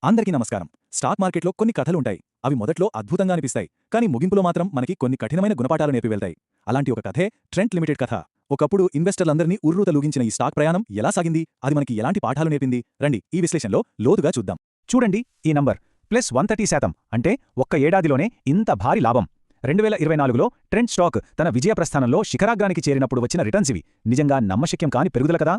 అందరికీ నమస్కారం. స్టాక్ మార్కెట్లో కొన్ని కథలుంటాయి. అవి మొదట్లో అద్భుతంగా అనిపిస్తాయి, కానీ ముగింపులో మాత్రం మనకి కొన్ని కఠినమైన గుణపాఠాలు నేర్పి వెళ్తాయి. అలాంటి ఒక కథే ట్రెంట్ లిమిటెడ్ కథ. ఒకప్పుడు ఇన్వెస్టర్లందరినీ ఉర్రూతలూగించిన ఈ స్టాక్ ప్రయాణం ఎలా సాగింది, అది మనకి ఎలాంటి పాఠాలు నేర్పింది, రండి ఈ విశ్లేషణలో లోతుగా చూద్దాం. చూడండి ఈ నంబర్ +130%. అంటే ఒక్క ఏడాదిలోనే ఇంత భారీ లాభం. 2024లో ట్రెంట్ స్టాక్ తన విజయ ప్రస్థానంలో శిఖరాగ్రానికి చేరినప్పుడు వచ్చిన రిటర్న్స్ ఇవి. నిజంగా నమ్మశక్యం కాని పెరుగుదల కదా.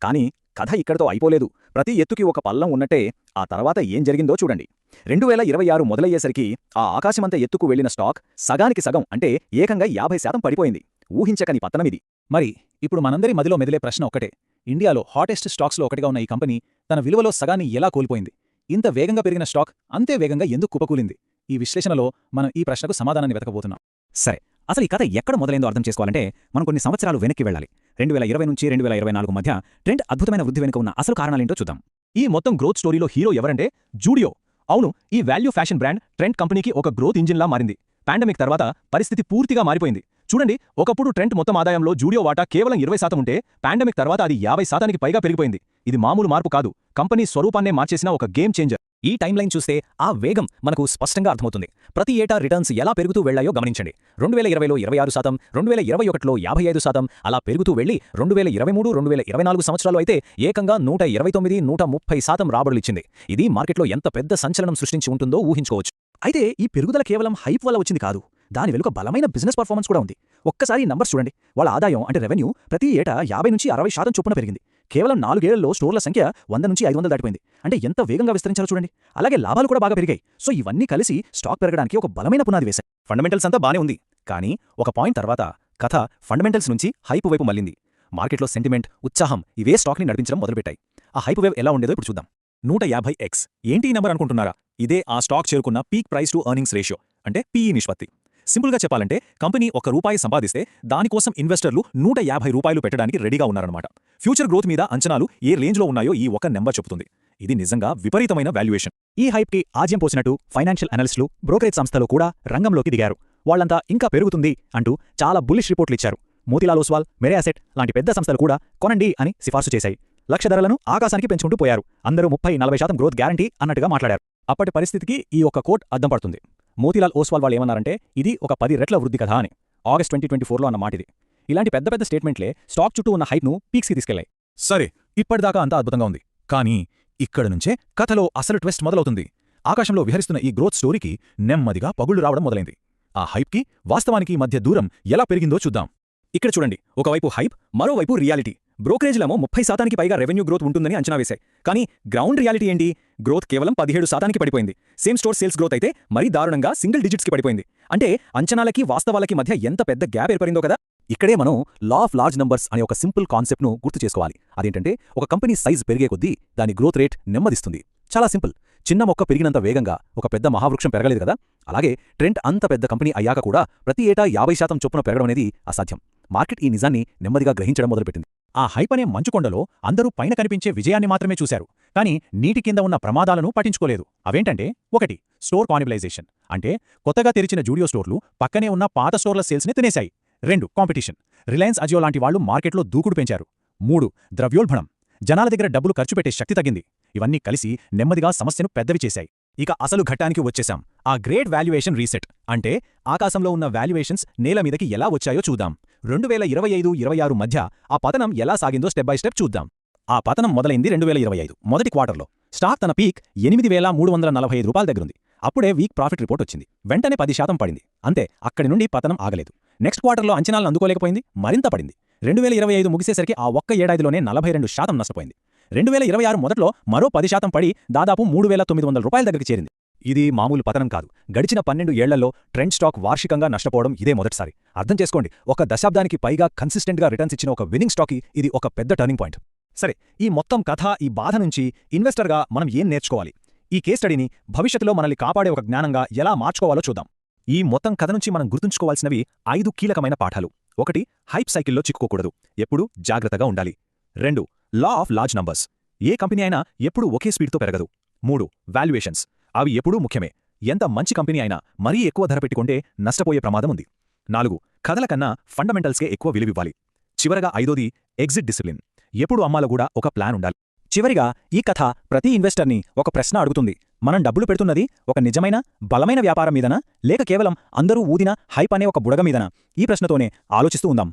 కానీ కథ ఇక్కడితో అయిపోలేదు. ప్రతి ఎత్తుకి ఒక పల్లం ఉన్నట్టే ఆ తర్వాత ఏం జరిగిందో చూడండి. 2026 మొదలయ్యేసరికి ఆ ఆకాశమంత ఎత్తుకు వెళ్లిన స్టాక్ సగానికి సగం, అంటే ఏకంగా 50% పడిపోయింది. ఊహించకని పతనమిది. మరి ఇప్పుడు మనందరి మదిలో మెదిలే ప్రశ్న ఒక్కటే: ఇండియాలో హాటెస్ట్ స్టాక్స్లో ఒకటిగా ఉన్న ఈ కంపెనీ తన విలువలో సగాన్ని ఎలా కోల్పోయింది? ఇంత వేగంగా పెరిగిన స్టాక్ అంతే వేగంగా ఎందుకు కుప్పకూలింది? ఈ విశ్లేషణలో మనం ఈ ప్రశ్నకు సమాధానాన్ని వెతకబోతున్నాం. సరే, అసలు ఈ కథ ఎక్కడ మొదలైందో అర్థం చేసుకోవాలంటే మనం కొన్ని సంవత్సరాలు వెనక్కి వెళ్ళాలి. 2020 నుంచి 2024 మధ్య ట్రెంట్ అద్భుతమైన వృద్ధి వెనుక ఉన్న అసలు కారణాలేంటో చూద్దాం. ఈ మొత్తం గ్రోత్ స్టోరీలో హీరో ఎవరంటే జూడియో. అవును, ఈ వాల్యూ ఫ్యాషన్ బ్రాండ్ ట్రెంట్ కంపెనీకి ఒక గ్రోత్ ఇంజిన్లా మారింది. పాండమిక్ తర్వాత పరిస్థితి పూర్తిగా మారిపోయింది. చూడండి, ఒకప్పుడు ట్రెంట్ మొత్తం ఆదాయంలో జూడియో వాటా కేవలం 20% ఉంటే పాండమిక్ తర్వాత అది 50%కి పైగా పెరిగిపోయింది. ఇది మామూలు మార్పు కాదు, కంపెనీ స్వరూపాన్నే మార్చేసిన ఒక గేమ్ చేంజర్. ఈ టైమ్లైన్ చూస్తే ఆ వేగం మనకు స్పష్టంగా అర్థమవుతుంది. ప్రతి ఏటా రిటర్న్స్ ఎలా పెరుగుతూ వెళ్లాయో గమనించండి. 2020లో 26%, 2021లో 55%, అలా పెరుగుతూ వెళ్లి 2023, 2024 సంవత్సరాలు అయితే ఏకంగా 129, 130% రాబడులిచ్చింది. ఇది మార్కెట్లో ఎంత పెద్ద సంచలనం సృష్టించి ఉంటుందో ఊహించుకోవచ్చు. అయితే ఈ పెరుగుదల కేవలం హైప్ వల్ల వచ్చింది కాదు, దాని వెనుక బలమైన బిజినెస్ పర్ఫార్మెన్స్ కూడా ఉంది. ఒక్కసారి నంబర్స్ చూడండి. వాళ్ళ ఆదాయం అంటే రెవెన్యూ ప్రతి ఏటా 50 నుంచి 60% చొప్పున పెరిగింది. కేవలం 4 ఏళ్లలో స్టోర్ల సంఖ్య 100 నుంచి 500 దాటిపోయింది. అంటే ఎంత వేగంగా విస్తరించారో చూడండి. అలాగే లాభాలు కూడా బాగా పెరిగాయి. సో ఇవన్నీ కలిసి స్టాక్ పెరగడానికి ఒక బలమైన పునాది వేశాయి. ఫండమెంటల్స్ అంతా బానే ఉంది, కానీ ఒక పాయింట్ తర్వాత కథ ఫండమెంటల్స్ నుంచి హైప్ వైపు మళ్ళింది. మార్కెట్లో సెంటిమెంట్, ఉత్సాహం ఇవే స్టాక్ని నడిపించడం మొదలుపెట్టాయి. ఆ హైప్ వేవ్ ఎలా ఉండేదో ఇప్పుడు చూద్దాం. 150x ఏంటి ఈ నంబర్ అనుకుంటున్నారా? ఇదే ఆ స్టాక్ చేరుకున్న peak price to earnings ratio, అంటే పీఈ నిష్పత్తి. సింపుల్గా చెప్పాలంటే కంపెనీ ₹1 సంపాదిస్తే దానికోసం ఇన్వెస్టర్లు ₹150 పెట్టడానికి రెడీగా ఉన్నారన్నమాట. ఫ్యూచర్ గ్రోత్ మీద అంచనాలు ఏ రేంజ్లో ఉన్నాయో ఈ ఒక నెంబర్ చెబుతుంది. ఇది నిజంగా విపరీతమైన వాల్యుయేషన్. ఈ హైప్కి ఆజ్యం పోసినట్టు ఫైనాన్షియల్ అనలిస్టులు, బ్రోకరేజ్ సంస్థలు కూడా రంగంలోకి దిగారు. వాళ్లంతా ఇంకా పెరుగుతుంది అంటూ చాలా బుల్లిష్ రిపోర్ట్లు ఇచ్చారు. మోతీలాల్ ఓస్వాల్, మెరే అసెట్ లాంటి పెద్ద సంస్థలు కూడా కొనండి అని సిఫార్సు చేశాయి. లక్ష ధరలను ఆకాశానికి పెంచుకుంటూ పోయారు. అందరూ 30-40% గ్రోత్ గ్యారంటీ అన్నట్టుగా మాట్లాడారు. అప్పటి పరిస్థితికి ఈ ఒక్క కోట్ అద్దం పడుతుంది. మోతీలాల్ ఓస్వాల్ వాళ్ళు ఏమన్నారంటే ఇది ఒక 10 రెట్ల వృద్ధి కథ అని. ఆగస్ట్ 2024లో అన్న మాటిది. ఇలాంటి పెద్ద పెద్ద స్టేట్మెంట్లే స్టాక్ చుట్టూ ఉన్న హైప్ను పీక్స్కి తీసుకెళ్లాయి. సరే, ఇప్పటిదాకా అంతా అద్భుతంగా ఉంది, కానీ ఇక్కడ నుంచే కథలో అసలు ట్విస్ట్ మొదలవుతుంది. ఆకాశంలో విహరిస్తున్న ఈ గ్రోత్ స్టోరీకి నెమ్మదిగా పగుళ్లు రావడం మొదలైంది. ఆ హైప్కి వాస్తవానికి మధ్య దూరం ఎలా పెరిగిందో చూద్దాం. ఇక్కడ చూడండి, ఒకవైపు హైప్, మరోవైపు రియాలిటీ. బ్రోకరేజ్లేమో 30%కి పైగా రెవెన్యూ గ్రోత్ ఉంటుందని అంచనా వేశాయి. కానీ గ్రౌండ్ రియాలిటీ ఏంటి? గ్రోత్ కేవలం 17%కి పడిపోయింది. సేమ్ స్టోర్ సేల్స్ గ్రోత్ అయితే మరీ దారుణంగా సింగిల్ డిజిట్స్కి పడిపోయింది. అంటే అంచనాలకి వాస్తవాలకి మధ్య ఎంత పెద్ద గ్యాప్ ఏర్పడిందో కదా. ఇక్కడే మనం లా ఆఫ్ లార్జ్ నంబర్స్ అనే ఒక సింపుల్ కాన్సెప్ట్ను గుర్తు చేసుకోవాలి. అదేంటంటే ఒక కంపెనీ సైజ్ పెరిగే కొద్దీ దాని గ్రోత్ రేట్ నెమ్మదిస్తుంది. చాలా సింపుల్. చిన్న మొక్క పెరిగినంత వేగంగా ఒక పెద్ద మహావృక్షం పెరగలేదు కదా. అలాగే ట్రెంట్ అంత పెద్ద కంపెనీ అయ్యాక కూడా ప్రతి ఏటా 50% చొప్పున పెరగడం అనేది అసాధ్యం. మార్కెట్ ఈ నిజాన్ని నెమ్మదిగా గ్రహించడం మొదలుపెట్టింది. ఆ హైప్ అనే మంచుకొండలో అందరూ పైన కనిపించే విజయాన్ని మాత్రమే చూశారు, కానీ నీటి కింద ఉన్న ప్రమాదాలను పట్టించుకోలేదు. అవేంటంటే 1. స్టోర్ కానిబలైజేషన్, అంటే కొత్తగా తెరిచిన జూడియో స్టోర్లు పక్కనే ఉన్న పాత స్టోర్ల సేల్స్ని తినేశాయి. 2. కాంపిటీషన్, రిలయన్స్ అజియో లాంటి వాళ్లు మార్కెట్లో దూకుడు పెంచారు. 3. ద్రవ్యోల్బణం, జనాల దగ్గర డబ్బులు ఖర్చు పెట్టే శక్తి తగ్గింది. ఇవన్నీ కలిసి నెమ్మదిగా సమస్యను పెద్దవి చేశాయి. ఇక అసలు ఘట్టానికి వచ్చేశాం. ఆ గ్రేట్ వాల్యుయేషన్ రీసెట్, అంటే ఆకాశంలో ఉన్న వాల్యుయేషన్స్ నేల మీదకి ఎలా వచ్చాయో చూద్దాం. 2025-26 మధ్య ఆ పతనం ఎలా సాగిందో స్టెప్ బై స్టెప్ చూద్దాం. ఆ పతనం మొదలైంది 2025 మొదటి క్వార్టర్లో. స్టాక్ తన పీక్ $8,345 దగ్గరుంది. అప్పుడే వీక్ ప్రాఫిట్ రిపోర్ట్ వచ్చింది. వెంటనే 10% పడింది. అంతే, అక్కడి నుండి పతనం ఆగలేదు. నెక్స్ట్ క్వార్టర్లో అంచనాలను అందుకోలేకపోయింది, మరింత పడింది. 2025 ముగిసేసరికి ఆ ఒక్క ఏడాదిలోనే 42% నష్టపోయింది. 2026 మొదట్లో మరో 10% పడి దాదాపు $3,900 దగ్గరికి చేరింది. ఇది మామూలు పతనం కాదు. గడిచిన 12 ఏళ్లలో ట్రెంట్ స్టాక్ వార్షికంగా నష్టపోవడం ఇదే మొదటిసారి. అర్థం చేసుకోండి, ఒక దశాబ్దానికి పైగా కన్సిస్టెంట్గా రిటర్న్స్ ఇచ్చిన ఒక విన్నింగ్ స్టాక్కి ఇది ఒక పెద్ద టర్నింగ్ పాయింట్. సరే, ఈ మొత్తం కథ, ఈ బాధ నుంచి ఇన్వెస్టర్గా మనం ఏం నేర్చుకోవాలి? ఈ కేస్ స్టడీని భవిష్యత్తులో మనల్ని కాపాడే ఒక జ్ఞానంగా ఎలా మార్చుకోవాలో చూద్దాం. ఈ మొత్తం కథ నుంచి మనం గుర్తుంచుకోవాల్సినవి 5 కీలకమైన పాఠాలు. 1. హైప్ సైకిల్లో చిక్కుకోకూడదు, ఎప్పుడూ జాగ్రత్తగా ఉండాలి. 2. Law of large numbers, A company అయినా ఎప్పుడూ ఒకే స్పీడ్తో పెరగదు. 3. వాల్యుయేషన్స్, అవి ఎప్పుడూ ముఖ్యమే. ఎంత మంచి కంపెనీ అయినా మరీ ఎక్కువ ధర పెట్టుకుంటే నష్టపోయే ప్రమాదం ఉంది. 4. కథల కన్నా ఫండమెంటల్స్కే ఎక్కువ విలువివ్వాలి. చివరగా 5ది ఎగ్జిట్ డిసిప్లిన్, ఎప్పుడు అమ్మాలో కూడా ఒక ప్లాన్ ఉండాలి. చివరిగా ఈ కథ ప్రతి ఇన్వెస్టర్ని ఒక ప్రశ్న అడుగుతుంది. మనం డబ్బులు పెడుతున్నది ఒక నిజమైన, బలమైన వ్యాపారం మీదనా, లేక కేవలం అందరూ ఊదిన హైప్ అనే ఒక బుడగ మీదనా? ఈ ప్రశ్నతోనే ఆలోచిస్తూ ఉందాం.